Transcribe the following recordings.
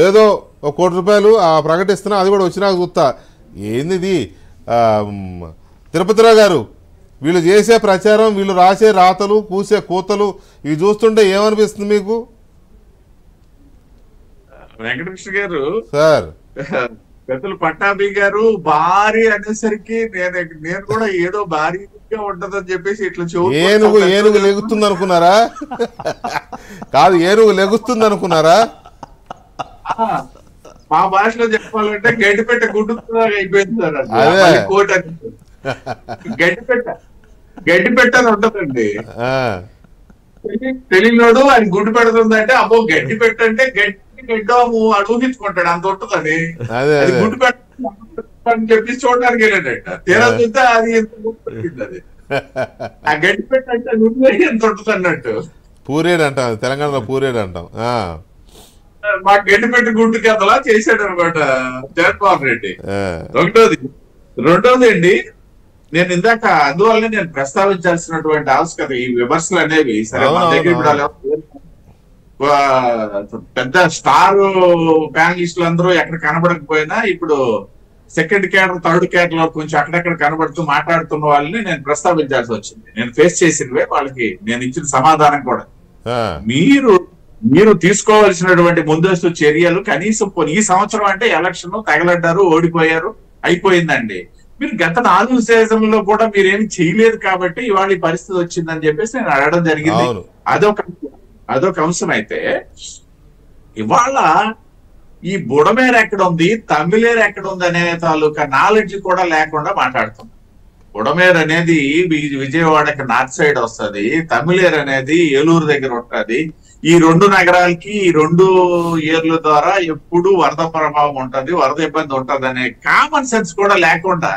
ఏదో ₹1 కోటి ప్రకటిస్తున్నా, అది కూడా వచ్చినాక చూస్తా. ఏంది తిరుపతిరావు గారు, వీళ్ళు చేసే ప్రచారం, వీళ్ళు రాసే రాతలు, కూసే కూతలు, ఇవి చూస్తుంటే ఏమనిపిస్తుంది మీకు? వెంకటకృష్ణ గారు సార్, పెద్దలు పట్టాభి గారు భారీ అనేసరికి నేను కూడా ఏదో భారీగా ఉంటదని చెప్పేసి ఇట్లా ఏనుగు లెగుస్తుంది అనుకున్నారా? కాదు, ఏనుగు లెగుస్తుంది అనుకున్నారా? మా భాషలో చెప్పాలంటే గడ్డిపెట్ట గుడ్డుగా అయిపోయింది సార్. అది కోట గడ్డిపెట్ట అని ఉంటదండి. తెలియనోడు ఆయన గుడ్డు పెడుతుందంటే అబ్బో గడ్డి పెట్టంటే గడ్డాము అది ఊహించుకుంటాడు, అంత ఉంటుందని. అది గుడ్డు పెట్టని చెప్పి చూడడానికి వెళ్ళాడట. తీరా చూస్తే అది ఎంత గుర్తుంది. అది ఆ గడ్డి పెట్టంటే నువ్వు ఎంత ఉంటుంది అన్నట్టు. పూరేడు అంటాం, తెలంగాణలో పూరేడు అంటాం. మా గడ్డిపెట్టి గుడ్డు కథలా చేశాడు అనమాట జగన్మోహన్ రెడ్డి. రెండోది అండి, నేను ఇందాక అందువల్లనే నేను ప్రస్తావించాల్సినటువంటి ఆవశ్యకత ఈ విమర్శలు అనేవి. సరే, మన దగ్గర ఇప్పుడు పెద్ద స్టార్ ప్యానలిస్టులు అందరూ ఎక్కడ కనబడకపోయినా ఇప్పుడు సెకండ్ క్యాడర్, థర్డ్ క్యాడర్ లో కొంచెం అక్కడెక్కడ కనబడుతూ మాట్లాడుతున్న వాళ్ళని నేను ప్రస్తావించాల్సి వచ్చింది. నేను ఫేస్ చేసినవే, వాళ్ళకి నేను ఇచ్చిన సమాధానం కూడా. మీరు తీసుకోవాల్సినటువంటి ముందస్తు చర్యలు కనీసం ఈ సంవత్సరం అంటే ఎలక్షన్ తగలడ్డారు, ఓడిపోయారు, అయిపోయిందండి. మీరు గత 4 సీజన్లలో కూడా మీరేమి చేయలేదు కాబట్టి ఇవాళ ఈ పరిస్థితి వచ్చిందని చెప్పేసి నేను అడగడం జరిగింది. అదొక అంశం. అయితే ఇవాళ ఈ బుడమేరు ఎక్కడ ఉంది, తమిళేరు ఎక్కడ ఉంది అనే తాలూకా నాలెడ్జ్ కూడా లేకుండా మాట్లాడుతున్నాం. బుడమేరు అనేది విజయవాడకి నార్త్ సైడ్ వస్తుంది, తమిళేరు అనేది ఏలూరు దగ్గర ఉంటది. ఈ 2 నగరాలకి ఈ 2 ఏర్ల ద్వారా ఎప్పుడు వరద ప్రభావం ఉంటది, వరద ఇబ్బంది ఉంటది అనే కామన్ సెన్స్ కూడా లేకుండా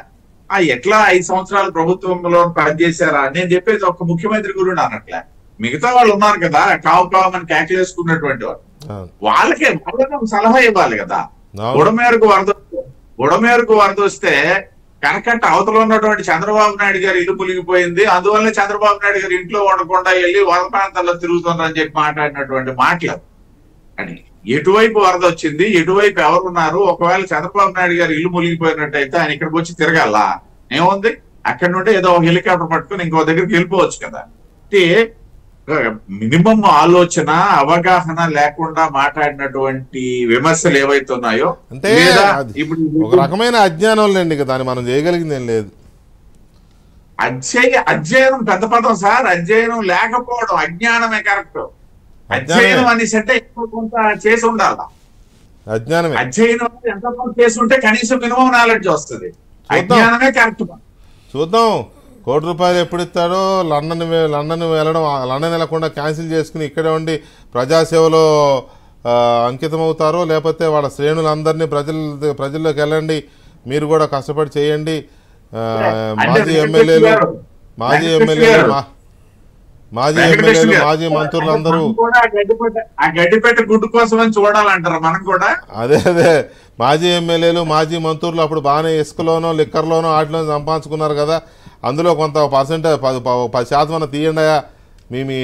ఎట్లా 5 సంవత్సరాలు ప్రభుత్వంలో పనిచేశారా నేను చెప్పేది ఒక ముఖ్యమంత్రి గురించి అన్నట్లే. మిగతా వాళ్ళు ఉన్నారు కదా, కావమని కేకలేసుకున్నటువంటి వాళ్ళు, వాళ్ళకే సలహా ఇవ్వాలి కదా. బుడమేరుకు వరద వస్తే కనకట్ట అవతల ఉన్నటువంటి చంద్రబాబు నాయుడు గారి ఇల్లు మునిగిపోయింది, అందువల్లనే చంద్రబాబు నాయుడు గారు ఇంట్లో ఉండకుండా వెళ్ళి వరద ప్రాంతాల్లో తిరుగుతుందని చెప్పి మాట్లాడినటువంటి మాటలు అని. ఎటువైపు వరద వచ్చింది, ఎటువైపు ఎవరున్నారు, ఒకవేళ చంద్రబాబు నాయుడు గారు ఇల్లు మునిగిపోయినట్టయితే ఆయన ఇక్కడికి వచ్చి తిరగాల ఏముంది, అక్కడి నుండి ఏదో హెలికాప్టర్ పట్టుకుని ఇంకో దగ్గరికి వెళ్ళిపోవచ్చు కదా. అంటే మినిమం ఆలోచన, అవగాహన లేకుండా మాట్లాడినటువంటి విమర్శలు ఏవైతే ఉన్నాయో అంటే ఇప్పుడు ఒక రకమైన అజ్ఞానం లేండి, దాన్ని మనం చేయగలిగింది ఏం లేదు. అధ్యయనం పెద్ద పదం సార్. అధ్యయనం లేకపోవడం, అజ్ఞానమే కరెక్ట్. అధ్యయనం అనేసి అంటే ఎక్కువ కొంత చేసి ఉండాలి. అధ్యయనం ఎంత కొంత చేసి ఉంటే కనీసం మినిమం నాలెడ్జ్ వస్తుంది. అజ్ఞానమే కరెక్ట్. చూద్దాం ₹1 కోటి ఎప్పుడు ఇస్తాడో. లండన్ వెళ్ళడం, లండన్ వెళ్లకుండా క్యాన్సిల్ చేసుకుని ఇక్కడే ఉండి ప్రజాసేవలో అంకితం అవుతారో, లేకపోతే వాళ్ళ శ్రేణులందరినీ ప్రజల్లోకి వెళ్ళండి, మీరు కూడా కష్టపడి చేయండి. మాజీ ఎమ్మెల్యేలు, మాజీ మంత్రులు అందరూ అదే మాజీ ఎమ్మెల్యేలు, మాజీ మంత్రులు అప్పుడు బాగానే ఇసుకలోనో లిక్కర్లోనో వాటిలోనో సంపాదించుకున్నారు కదా, అందులో కొంత 10% తీయండియా మీ